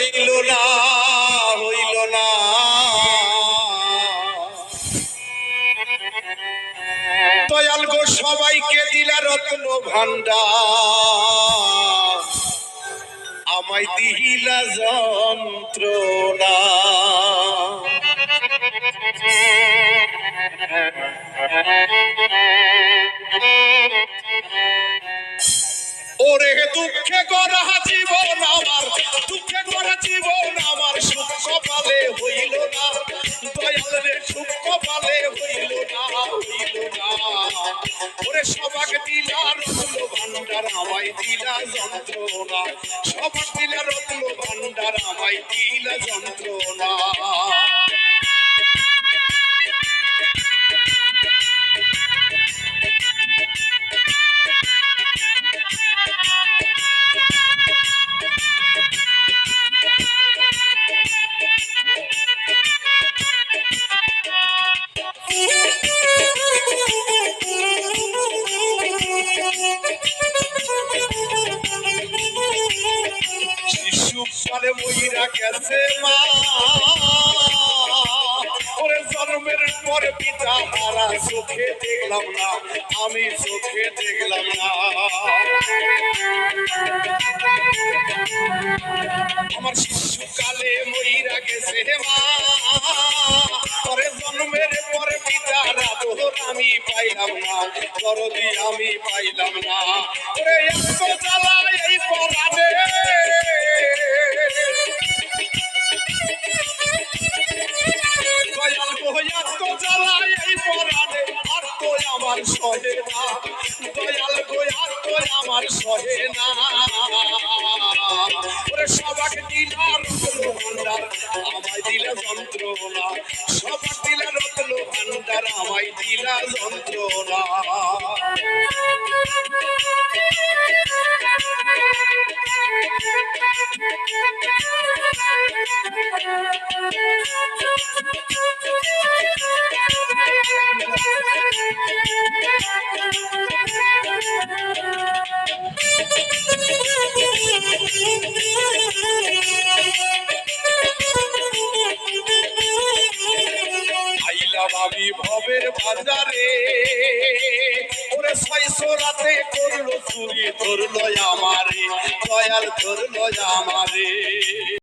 হইল না হইল না দয়াল গো সবাইকে দিলা রত্ন ভান্ডার আমায় দিলা যন্ত্রণা ওরে দুঃখে গড়া জীবন আমার দুঃখে গড়া জীবন আমার সুখ কপালে হইল না দয়াল রে সুখ কপালে হইল না ওরে সবাক দিলা রত্ন ভান্ডার আমায় দিলা যন্ত্রণা সবাক দিলা রত্ন ভান্ডার আমায় দিলা যন্ত্রণা শিশুকালে মইরা গেছে মা ওরে জন্মের পরে পিতা হারা চোখে দেখলাম না আমি চোখে দেখলাম না আমার শিশুকালে মইরা গেছে মা ওরে জন্মের পরে পিতা আদর আমি পাইলাম না দরদি আমি পাইলাম না ওরে এত জ্বালা এই পরাণে দয়াল গো এত জ্বালা এই পরাণে আর তো আমার সহে না দয়াল গো আর তো আমার সহে না ওরে সবাক দিলা রত্ন ভান্ডার আমায় দিলা যন্ত্রণা সবাক দিলা রত্ন ভান্ডার আমায় দিলা যন্ত্রণা আমি ভবের বাজারে ওরে 600 রাতে করলো চুরি ধরলো আমারে দয়াল ধরলো আমারে